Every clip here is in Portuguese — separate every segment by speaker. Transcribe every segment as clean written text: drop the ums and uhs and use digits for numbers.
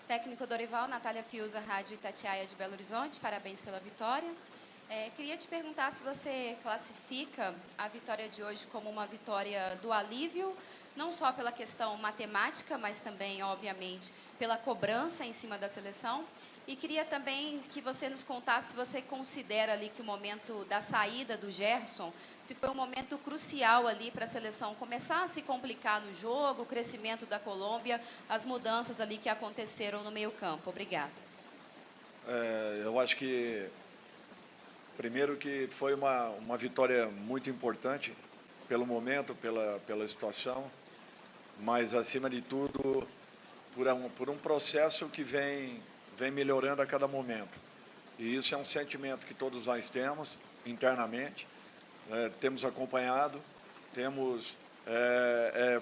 Speaker 1: Técnico Dorival, Natália Fiuza, Rádio Itatiaia de Belo Horizonte, parabéns pela vitória. Queria te perguntar se você classifica a vitória de hoje como uma vitória do alívio, não só pela questão matemática, mas também, obviamente, pela cobrança em cima da seleção. E queria também que você nos contasse se você considera ali que o momento da saída do Gerson, se foi um momento crucial ali para a seleção começar a se complicar no jogo, o crescimento da Colômbia, as mudanças ali que aconteceram no meio-campo. Obrigada.
Speaker 2: Eu acho que, primeiro, que foi uma vitória muito importante pelo momento, pela situação, mas, acima de tudo, por um processo que vem melhorando a cada momento. E isso é um sentimento que todos nós temos internamente, temos acompanhado, temos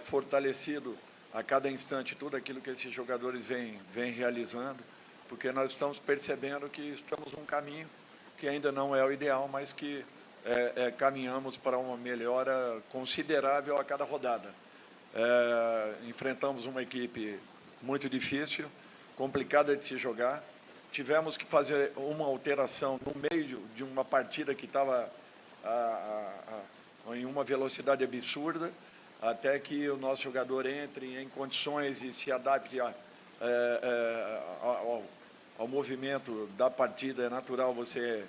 Speaker 2: fortalecido a cada instante tudo aquilo que esses jogadores vêm realizando, porque nós estamos percebendo que estamos num caminho que ainda não é o ideal, mas que caminhamos para uma melhora considerável a cada rodada. Enfrentamos uma equipe muito difícil, complicada de se jogar. Tivemos que fazer uma alteração no meio de uma partida que estava em uma velocidade absurda, até que o nosso jogador entre em condições e se adapte ao movimento da partida. É natural, você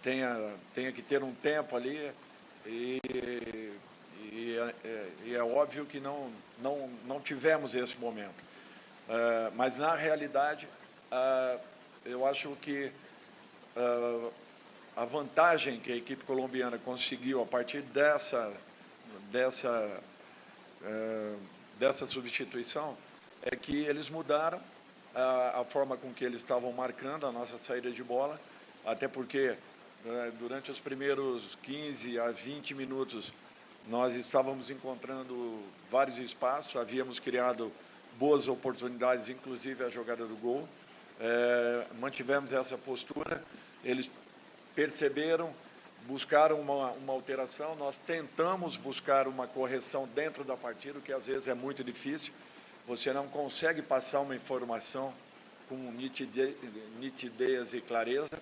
Speaker 2: tenha que ter um tempo ali, e é óbvio que não tivemos esse momento. Mas, na realidade, eu acho que a vantagem que a equipe colombiana conseguiu a partir dessa substituição é que eles mudaram a forma com que eles estavam marcando a nossa saída de bola, até porque durante os primeiros 15 a 20 minutos nós estávamos encontrando vários espaços, havíamos criado boas oportunidades, inclusive a jogada do gol. Mantivemos essa postura, eles perceberam, buscaram uma alteração, nós tentamos buscar uma correção dentro da partida, o que às vezes é muito difícil. Você não consegue passar uma informação com nitidez e clareza.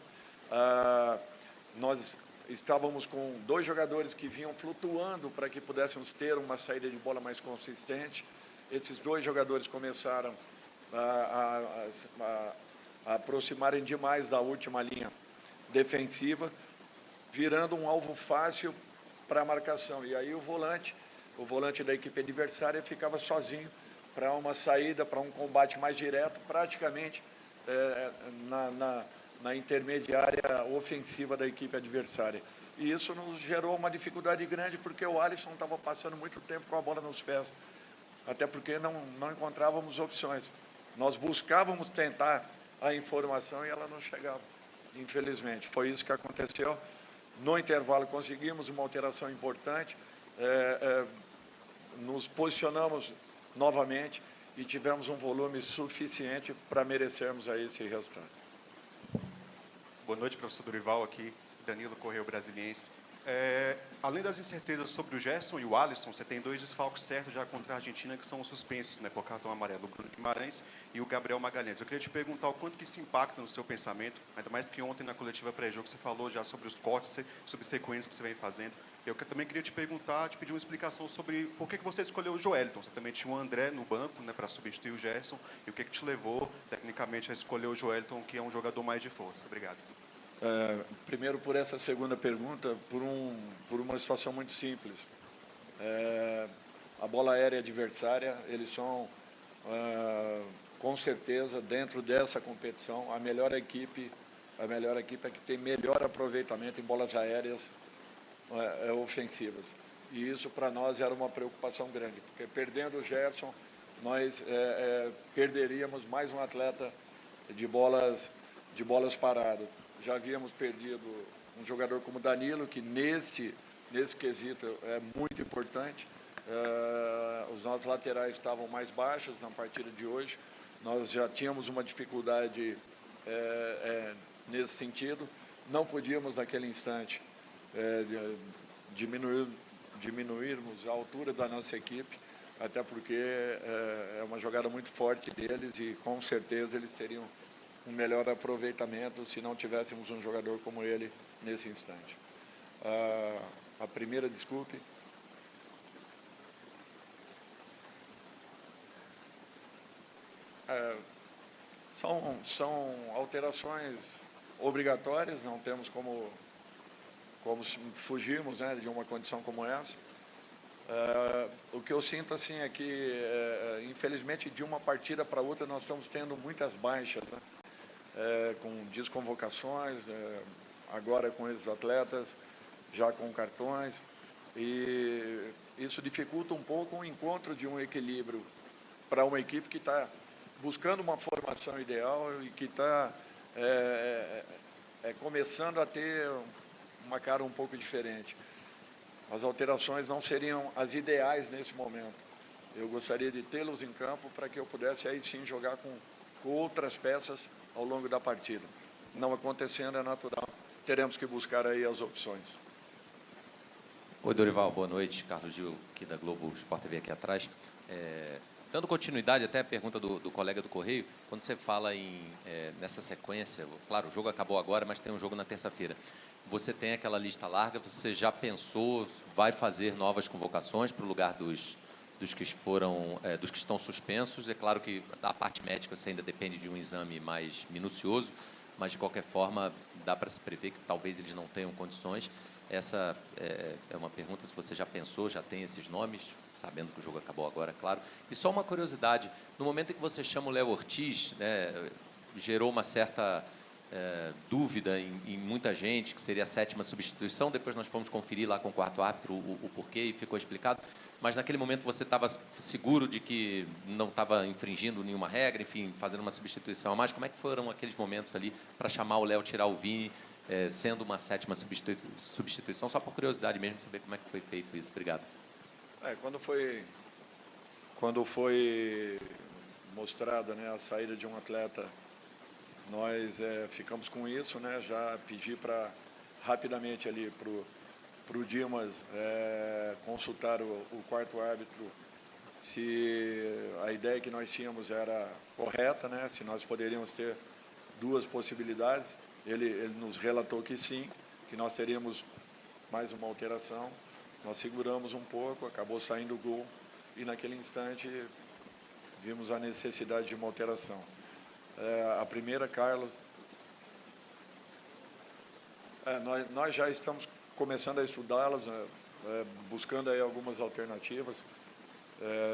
Speaker 2: Nós estávamos com dois jogadores que vinham flutuando para que pudéssemos ter uma saída de bola mais consistente. Esses dois jogadores começaram a aproximarem demais da última linha defensiva, virando um alvo fácil para a marcação. E aí o volante da equipe adversária ficava sozinho para uma saída, para um combate mais direto, praticamente na intermediária ofensiva da equipe adversária. E isso nos gerou uma dificuldade grande, porque o Alisson estava passando muito tempo com a bola nos pés, até porque não encontrávamos opções. Nós buscávamos tentar a informação e ela não chegava, infelizmente. Foi isso que aconteceu. No intervalo conseguimos uma alteração importante, nos posicionamos novamente e tivemos um volume suficiente para merecermos aí esse resultado.
Speaker 3: Boa noite, professor Dorival, aqui Danilo Correio Brasiliense. Além das incertezas sobre o Gerson e o Alisson, você tem dois desfalques certos já contra a Argentina, que são os suspensos, né, por cartão amarelo, o Bruno Guimarães e o Gabriel Magalhães. Eu queria te perguntar o quanto que isso impacta no seu pensamento, ainda mais que ontem na coletiva pré-jogo você falou já sobre os cortes, sobre sequências que você vem fazendo. Eu também queria te perguntar, te pedir uma explicação sobre por que você escolheu o Joelton. Você também tinha o André no banco, né, para substituir o Gerson, e o que te levou, tecnicamente, a escolher o Joelton, que é um jogador mais de força. Obrigado.
Speaker 2: Primeiro, por essa segunda pergunta, por uma situação muito simples. A bola aérea adversária, eles são, com certeza, dentro dessa competição, a melhor equipe é que tem melhor aproveitamento em bolas aéreas ofensivas. E isso, para nós, era uma preocupação grande, porque perdendo o Gerson, nós perderíamos mais um atleta de bolas paradas. Já havíamos perdido um jogador como Danilo, que nesse quesito é muito importante. Os nossos laterais estavam mais baixos na partida de hoje. Nós já tínhamos uma dificuldade nesse sentido. Não podíamos, naquele instante, diminuirmos a altura da nossa equipe. até porque é uma jogada muito forte deles e com certeza eles teriam um melhor aproveitamento se não tivéssemos um jogador como ele nesse instante. A primeira, desculpe. São alterações obrigatórias, não temos como fugirmos, né, de uma condição como essa. O que eu sinto assim é que, infelizmente, de uma partida para outra, nós estamos tendo muitas baixas, né, com desconvocações, agora com esses atletas, já com cartões, e isso dificulta um pouco o encontro de um equilíbrio para uma equipe que está buscando uma formação ideal e que está começando a ter uma cara um pouco diferente. As alterações não seriam as ideais nesse momento. Eu gostaria de tê-los em campo para que eu pudesse aí sim jogar com outras peças ao longo da partida. Não acontecendo, é natural. Teremos que buscar aí as opções.
Speaker 4: Oi, Dorival, boa noite. Carlos Gil, aqui da Globo Sport TV, aqui atrás. Dando continuidade até a pergunta do colega do Correio, quando você fala nessa sequência, claro, o jogo acabou agora, mas tem um jogo na terça-feira. Você tem aquela lista larga, você já pensou, vai fazer novas convocações para o lugar dos que estão suspensos? É claro que a parte médica você ainda depende de um exame mais minucioso, mas de qualquer forma dá para se prever que talvez eles não tenham condições. Essa é uma pergunta, se você já pensou, já tem esses nomes, sabendo que o jogo acabou agora, claro. E só uma curiosidade, no momento em que você chama o Léo Ortiz, né, gerou uma certa dúvida em muita gente, que seria a 7ª substituição, depois nós fomos conferir lá com o quarto árbitro o porquê e ficou explicado, mas naquele momento você estava seguro de que não estava infringindo nenhuma regra, enfim, fazendo uma substituição a mais. Como é que foram aqueles momentos ali para chamar o Léo, tirar o Vini, sendo uma 7ª substituição, só por curiosidade mesmo, saber como é que foi feito isso. Obrigado.
Speaker 2: Quando foi mostrada, né, a saída de um atleta, nós ficamos com isso, né, já pedi para rapidamente ali para o Dimas consultar o quarto árbitro se a ideia que nós tínhamos era correta, né, se nós poderíamos ter duas possibilidades. Ele nos relatou que sim, que nós teríamos mais uma alteração. Nós seguramos um pouco, acabou saindo o gol e naquele instante vimos a necessidade de uma alteração. A primeira, Carlos, nós já estamos começando a estudá-las, buscando aí algumas alternativas.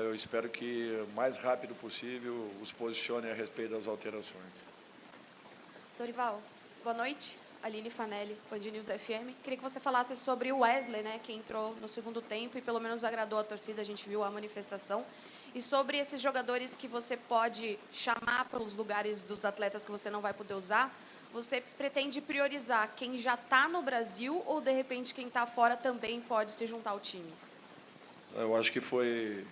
Speaker 2: Eu espero que o mais rápido possível os posicione a respeito das alterações.
Speaker 5: Dorival, boa noite. Aline Fanelli, Band News FM. Queria que você falasse sobre o Wesley, né, que entrou no segundo tempo e pelo menos agradou a torcida, a gente viu a manifestação. E sobre esses jogadores que você pode chamar para os lugares dos atletas que você não vai poder usar, você pretende priorizar quem já está no Brasil ou, de repente, quem está fora também pode se juntar ao time?
Speaker 2: Eu acho que foi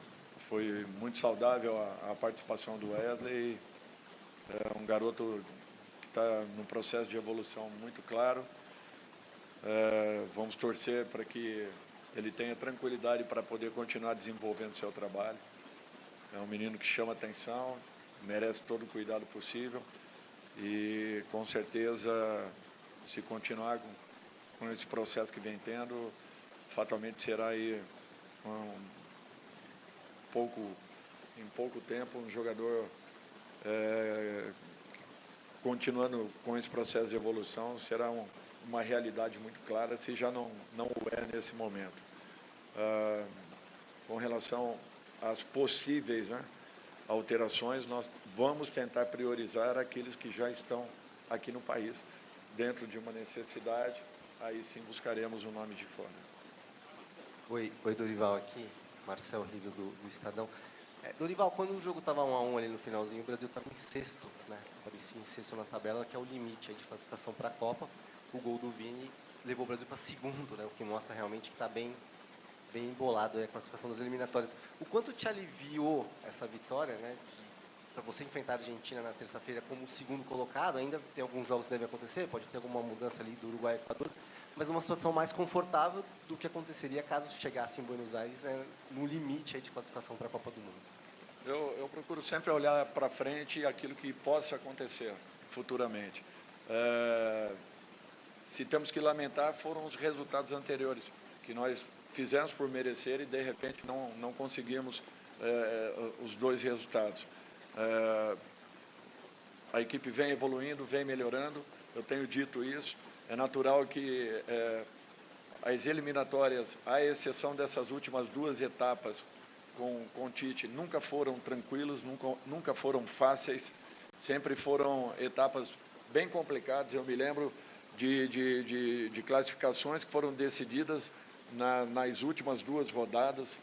Speaker 2: muito saudável a participação do Wesley. É um garoto que está num processo de evolução muito claro. Vamos torcer para que ele tenha tranquilidade para poder continuar desenvolvendo o seu trabalho. É um menino que chama atenção, merece todo o cuidado possível e, com certeza, se continuar com esse processo que vem tendo, fatalmente será aí em pouco tempo um jogador continuando com esse processo de evolução, será uma realidade muito clara, se já não o é nesse momento. Com relação às possíveis, né, alterações, nós vamos tentar priorizar aqueles que já estão aqui no país, dentro de uma necessidade, aí sim buscaremos o nome de fora.
Speaker 6: Oi, Dorival, aqui, Marcel Riso do Estadão. Dorival, quando o jogo estava 1-1 ali no finalzinho, o Brasil estava em sexto, né? Parecia em sexto na tabela, que é o limite aí de classificação para a Copa. O gol do Vini levou o Brasil para segundo, né? O que mostra realmente que está bem embolado aí a classificação das eliminatórias. O quanto te aliviou essa vitória, né? Para você enfrentar a Argentina na terça-feira como segundo colocado? Ainda tem alguns jogos que devem acontecer, pode ter alguma mudança ali do Uruguai e Equador, mas numa situação mais confortável do que aconteceria caso chegasse em Buenos Aires, né, no limite aí de classificação para a Copa do Mundo.
Speaker 2: Eu procuro sempre olhar para frente aquilo que possa acontecer futuramente. Se temos que lamentar, foram os resultados anteriores, que nós fizemos por merecer e, de repente, não conseguimos os dois resultados. A equipe vem evoluindo, vem melhorando, eu tenho dito isso. É natural que as eliminatórias, à exceção dessas últimas 2 etapas com o Tite, nunca foram tranquilos, nunca foram fáceis, sempre foram etapas bem complicadas. Eu me lembro de classificações que foram decididas nas últimas 2 rodadas,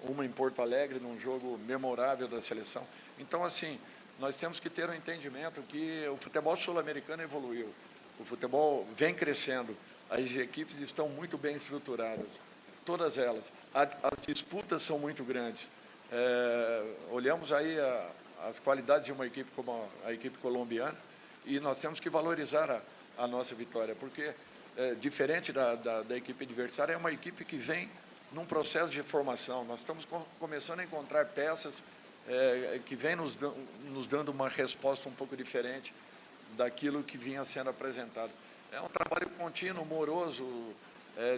Speaker 2: uma em Porto Alegre, num jogo memorável da seleção. Então, assim, nós temos que ter um entendimento que o futebol sul-americano evoluiu, o futebol vem crescendo, as equipes estão muito bem estruturadas, todas elas. As disputas são muito grandes. Olhamos aí as qualidades de uma equipe como a equipe colombiana e nós temos que valorizar a nossa vitória, porque, diferente da equipe adversária, é uma equipe que vem num processo de formação. Nós estamos começando a encontrar peças que vêm nos dando uma resposta um pouco diferente daquilo que vinha sendo apresentado. É um trabalho contínuo, moroso,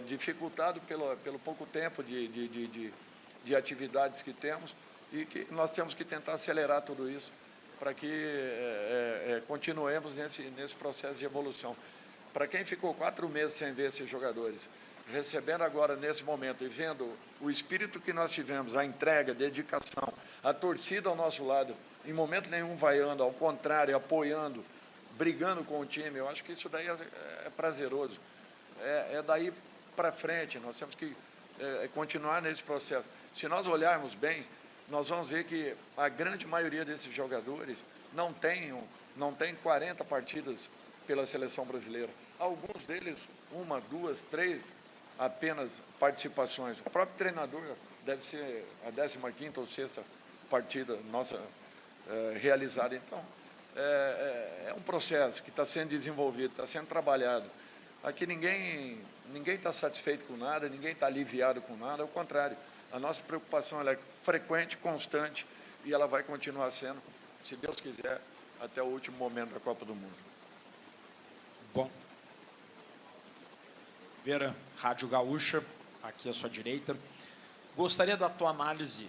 Speaker 2: dificultado pelo pouco tempo de atividades que temos e que nós temos que tentar acelerar tudo isso para que continuemos nesse processo de evolução. Para quem ficou 4 meses sem ver esses jogadores, recebendo agora nesse momento e vendo o espírito que nós tivemos, a entrega, a dedicação, a torcida ao nosso lado, em momento nenhum vaiando, ao contrário, apoiando, brigando com o time, eu acho que isso daí é prazeroso. Daí para frente, nós temos que continuar nesse processo. Se nós olharmos bem, nós vamos ver que a grande maioria desses jogadores não tem 40 partidas pela seleção brasileira. Alguns deles, 1, 2, 3 apenas participações. O próprio treinador deve ser a 15ª ou 6ª partida nossa realizada. Então, é um processo que está sendo desenvolvido, está sendo trabalhado. Aqui ninguém está satisfeito com nada, ninguém está aliviado com nada, ao contrário. A nossa preocupação ela é frequente, constante, e ela vai continuar sendo, se Deus quiser, até o último momento da Copa do Mundo.
Speaker 7: Bom. Vera, Rádio Gaúcha, aqui à sua direita. Gostaria da tua análise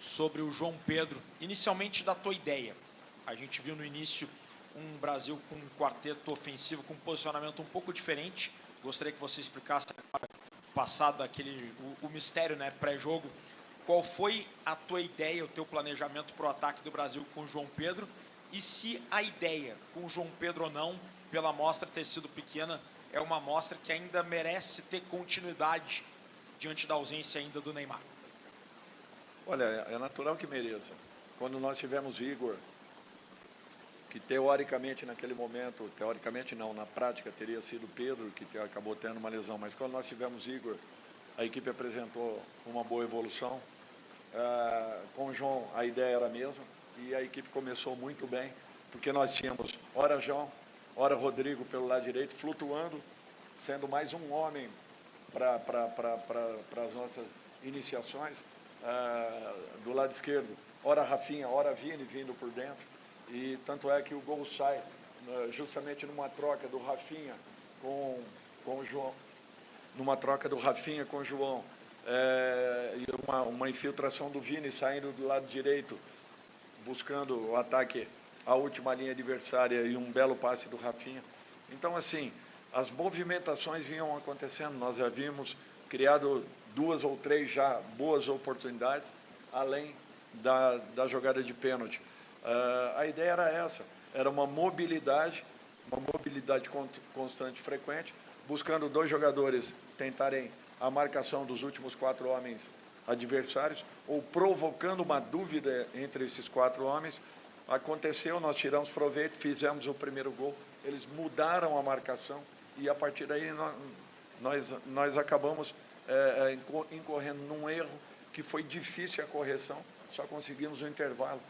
Speaker 7: sobre o João Pedro, inicialmente da tua ideia. A gente viu no início um Brasil com um quarteto ofensivo com um posicionamento um pouco diferente. Gostaria que você explicasse agora, passado o mistério, né, pré-jogo, qual foi a tua ideia, o teu planejamento para o ataque do Brasil com o João Pedro e se a ideia com o João Pedro ou não, pela amostra ter sido pequena, é uma amostra que ainda merece ter continuidade diante da ausência ainda do Neymar.
Speaker 2: Olha, é natural que mereça. Quando nós tivemos Igor, que teoricamente naquele momento, teoricamente não, na prática teria sido Pedro, que acabou tendo uma lesão, mas quando nós tivemos Igor, a equipe apresentou uma boa evolução. Com o João a ideia era a mesma e a equipe começou muito bem, porque nós tínhamos ora João, ora Rodrigo pelo lado direito, flutuando, sendo mais um homem para as nossas iniciações. Do lado esquerdo, ora Rafinha, ora Vini vindo por dentro. E tanto é que o gol sai justamente numa troca do Rafinha com o João, e uma infiltração do Vini saindo do lado direito, buscando o ataque à última linha adversária e um belo passe do Rafinha. Então, assim, as movimentações vinham acontecendo, nós já vimos criado 2 ou 3 já boas oportunidades, além da jogada de pênalti. A ideia era essa, era uma mobilidade constante, frequente, buscando 2 jogadores tentarem a marcação dos últimos 4 homens adversários, ou provocando uma dúvida entre esses 4 homens. Aconteceu, nós tiramos proveito, fizemos o primeiro gol, eles mudaram a marcação, e a partir daí nós acabamos incorrendo num erro que foi difícil a correção, só conseguimos no intervalo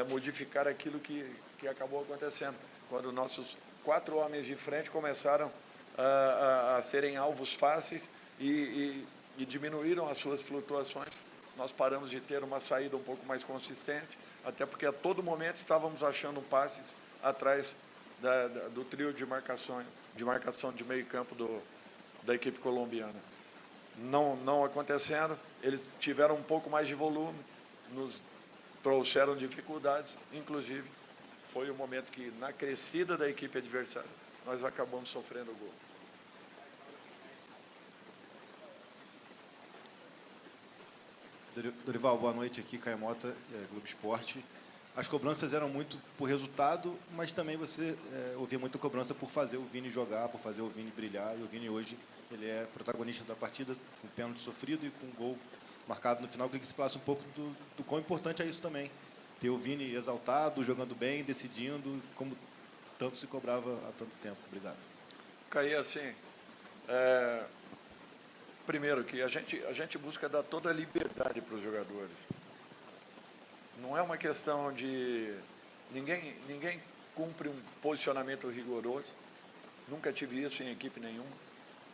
Speaker 2: modificar aquilo que acabou acontecendo, quando nossos 4 homens de frente começaram a serem alvos fáceis e diminuíram as suas flutuações. Nós paramos de ter uma saída um pouco mais consistente, até porque a todo momento estávamos achando passes atrás do trio de marcação de meio campo da equipe colombiana. Não acontecendo, eles tiveram um pouco mais de volume, nos trouxeram dificuldades, inclusive foi o momento que, na crescida da equipe adversária, nós acabamos sofrendo o gol.
Speaker 8: Dorival, boa noite aqui, Caio Mota, Globo Esporte. As cobranças eram muito por resultado, mas também você ouvia muita cobrança por fazer o Vini jogar, por fazer o Vini brilhar. E o Vini hoje ele é protagonista da partida, com pênalti sofrido e com gol marcado no final. Eu queria que você falasse um pouco do quão importante é isso também. Ter o Vini exaltado, jogando bem, decidindo, como tanto se cobrava há tanto tempo. Obrigado.
Speaker 2: Caí, assim, primeiro que a gente busca dar toda a liberdade para os jogadores. Não é uma questão de... Ninguém cumpre um posicionamento rigoroso. Nunca tive isso em equipe nenhuma.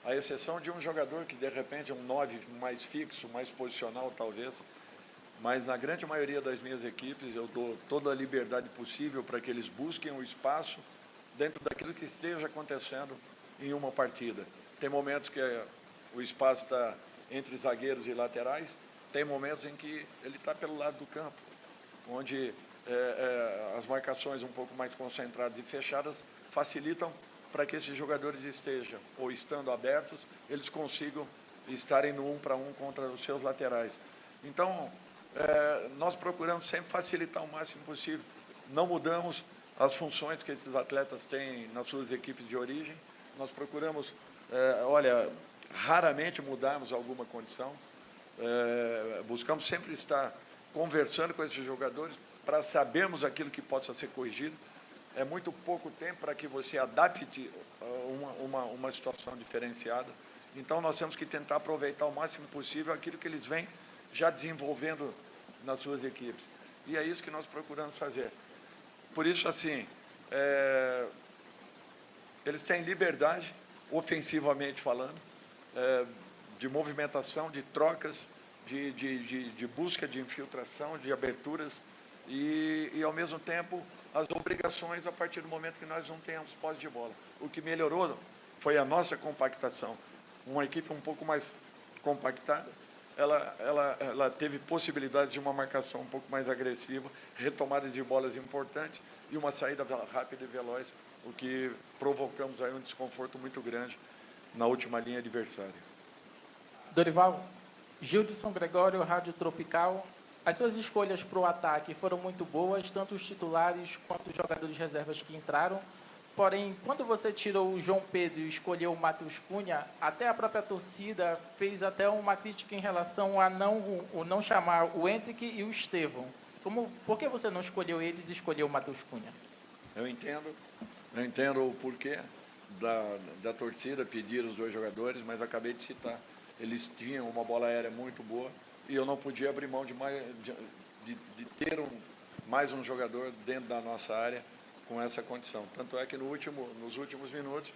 Speaker 2: À exceção de um jogador que, de repente, é um 9 mais fixo, mais posicional, talvez. Mas, na grande maioria das minhas equipes, eu dou toda a liberdade possível para que eles busquem o espaço dentro daquilo que esteja acontecendo em uma partida. Tem momentos que o espaço está entre zagueiros e laterais, tem momentos em que ele está pelo lado do campo, onde as marcações um pouco mais concentradas e fechadas facilitam para que esses jogadores estejam, ou estando abertos, eles consigam estarem no 1 para 1 contra os seus laterais. Então, nós procuramos sempre facilitar o máximo possível. Não mudamos as funções que esses atletas têm nas suas equipes de origem. Nós procuramos, raramente mudarmos alguma condição. Buscamos sempre estar conversando com esses jogadores para sabermos aquilo que possa ser corrigido. É muito pouco tempo para que você adapte uma situação diferenciada. Então, nós temos que tentar aproveitar o máximo possível aquilo que eles vêm já desenvolvendo nas suas equipes. E é isso que nós procuramos fazer. Por isso, assim, eles têm liberdade, ofensivamente falando, de movimentação, de trocas, de busca de infiltração, de aberturas e, ao mesmo tempo, as obrigações a partir do momento que nós não tenhamos posse de bola. O que melhorou foi a nossa compactação. Uma equipe um pouco mais compactada, ela teve possibilidade de uma marcação um pouco mais agressiva, retomadas de bolas importantes e uma saída rápida e veloz, o que provocamos aí um desconforto muito grande na última linha adversária.
Speaker 9: Dorival, Gildson Gregório, Rádio Tropical. As suas escolhas para o ataque foram muito boas, tanto os titulares quanto os jogadores reservas que entraram. Porém, quando você tirou o João Pedro e escolheu o Matheus Cunha, até a própria torcida fez até uma crítica em relação a não chamar o Hendrick e o Estevão. Por que você não escolheu eles e escolheu o Matheus Cunha?
Speaker 2: Eu entendo o porquê da torcida pedir os dois jogadores, mas acabei de citar. Eles tinham uma bola aérea muito boa e eu não podia abrir mão de ter mais um jogador dentro da nossa área com essa condição. Tanto é que nos últimos minutos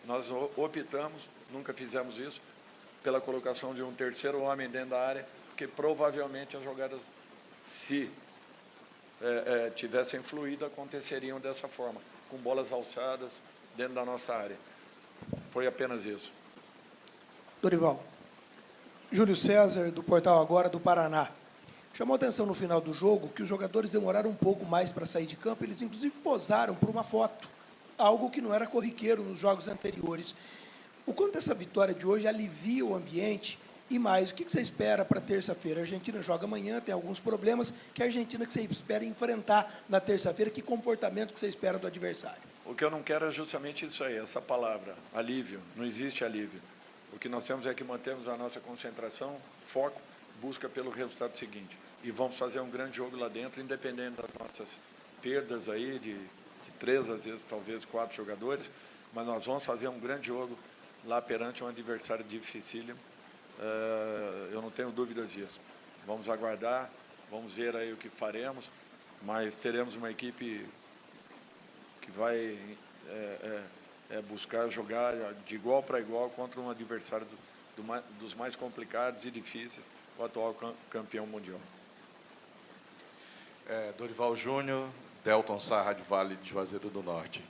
Speaker 2: nós optamos, nunca fizemos isso, pela colocação de um terceiro homem dentro da área, porque provavelmente as jogadas, se tivessem fluído, aconteceriam dessa forma, com bolas alçadas dentro da nossa área. Foi apenas isso.
Speaker 10: Dorival, Júlio César, do Portal Agora, do Paraná. Chamou atenção no final do jogo que os jogadores demoraram um pouco mais para sair de campo, eles inclusive posaram por uma foto, algo que não era corriqueiro nos jogos anteriores. O quanto essa vitória de hoje alivia o ambiente e mais, o que você espera para terça-feira? A Argentina joga amanhã, tem alguns problemas, que a Argentina que você espera enfrentar na terça-feira, que comportamento que você espera do adversário?
Speaker 2: O que eu não quero é justamente isso aí, essa palavra, alívio, não existe alívio. O que nós temos é que mantermos a nossa concentração, foco, busca pelo resultado seguinte. E vamos fazer um grande jogo lá dentro, independente das nossas perdas aí, de 3, às vezes, talvez 4 jogadores, mas nós vamos fazer um grande jogo lá perante um adversário dificílimo. Eu não tenho dúvidas disso. Vamos aguardar, vamos ver aí o que faremos, mas teremos uma equipe que vai buscar jogar de igual para igual contra um adversário dos mais complicados e difíceis, o atual campeão mundial.
Speaker 11: Dorival Júnior, Delton Sá, Rádio Vale de Juazeiro do Norte.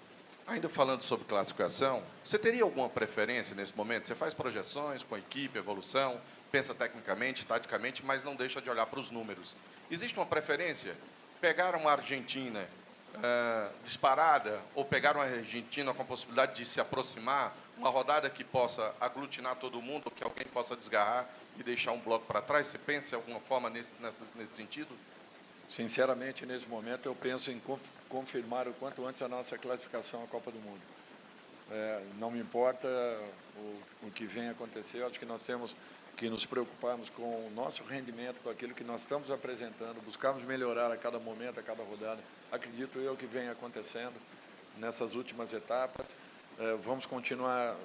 Speaker 11: Ainda falando sobre classificação, você teria alguma preferência nesse momento? Você faz projeções com a equipe, evolução, pensa tecnicamente, taticamente, mas não deixa de olhar para os números. Existe uma preferência? Pegar uma Argentina disparada ou pegar uma Argentina com a possibilidade de se aproximar, uma rodada que possa aglutinar todo mundo, que alguém possa desgarrar e deixar um bloco para trás? Você pensa de alguma forma nesse sentido?
Speaker 2: Sinceramente, nesse momento, eu penso em confirmar o quanto antes a nossa classificação à Copa do Mundo. Não me importa o que vem acontecer, eu acho que nós temos que nos preocuparmos com o nosso rendimento, com aquilo que nós estamos apresentando, buscarmos melhorar a cada momento, a cada rodada. Acredito eu que vem acontecendo nessas últimas etapas. Vamos continuar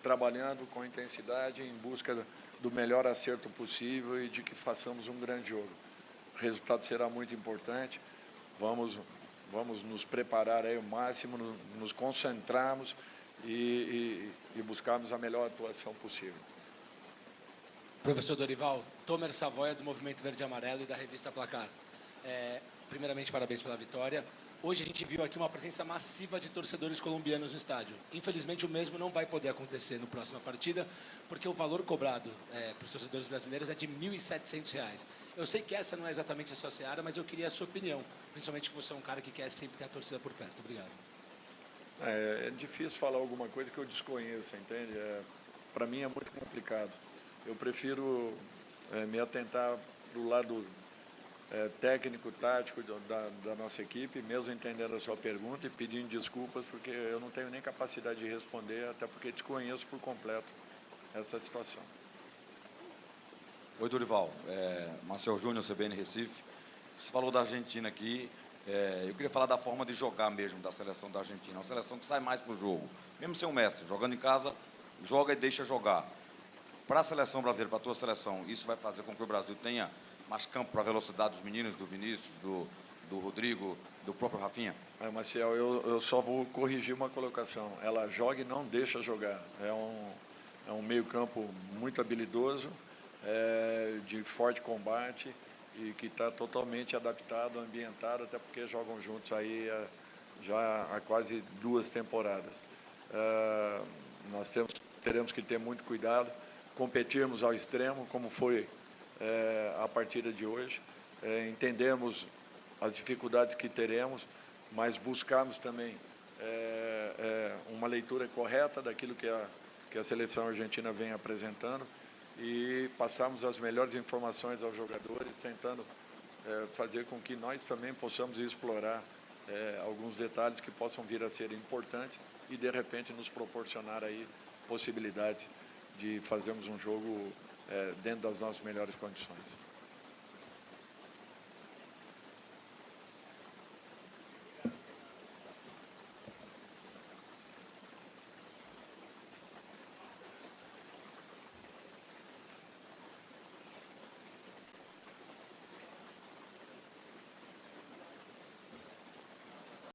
Speaker 2: trabalhando com intensidade em busca do melhor acerto possível e de que façamos um grande jogo. O resultado será muito importante. Vamos nos preparar aí ao máximo, nos concentrarmos e buscarmos a melhor atuação possível.
Speaker 12: Professor Dorival, Tomer Savoia, do Movimento Verde e Amarelo e da revista Placar. Primeiramente, parabéns pela vitória. Hoje a gente viu aqui uma presença massiva de torcedores colombianos no estádio. Infelizmente, o mesmo não vai poder acontecer na próxima partida, porque o valor cobrado para os torcedores brasileiros é de R$ 1.700. Eu sei que essa não é exatamente a sua seara, mas eu queria a sua opinião, principalmente que você é um cara que quer sempre ter a torcida por perto. Obrigado.
Speaker 2: É difícil falar alguma coisa que eu desconheça, entende? Para mim é muito complicado. Eu prefiro me atentar para o lado técnico, tático da nossa equipe, mesmo entendendo a sua pergunta e pedindo desculpas, porque eu não tenho nem capacidade de responder, até porque desconheço por completo essa situação.
Speaker 13: Oi, Dorival. Marcel Júnior, CBN Recife. Você falou da Argentina aqui. Eu queria falar da forma de jogar mesmo da seleção da Argentina. Uma seleção que sai mais para o jogo. Mesmo sem o Messi, jogando em casa, joga e deixa jogar. Para a seleção brasileira, para a tua seleção, isso vai fazer com que o Brasil tenha mais campo para a velocidade dos meninos, do Vinícius, do Rodrigo, do próprio Rafinha?
Speaker 2: Marcel, eu só vou corrigir uma colocação. Ela joga e não deixa jogar. É um meio-campo muito habilidoso, de forte combate e que está totalmente adaptado, ambientado, até porque jogam juntos aí já há quase 2 temporadas. Nós teremos que ter muito cuidado, competirmos ao extremo, como foi a partida de hoje. Entendemos as dificuldades que teremos, mas buscarmos também uma leitura correta daquilo que a seleção argentina vem apresentando e passarmos as melhores informações aos jogadores, tentando fazer com que nós também possamos explorar alguns detalhes que possam vir a ser importantes e, de repente, nos proporcionar aí possibilidades de fazermos um jogo dentro das nossas melhores condições.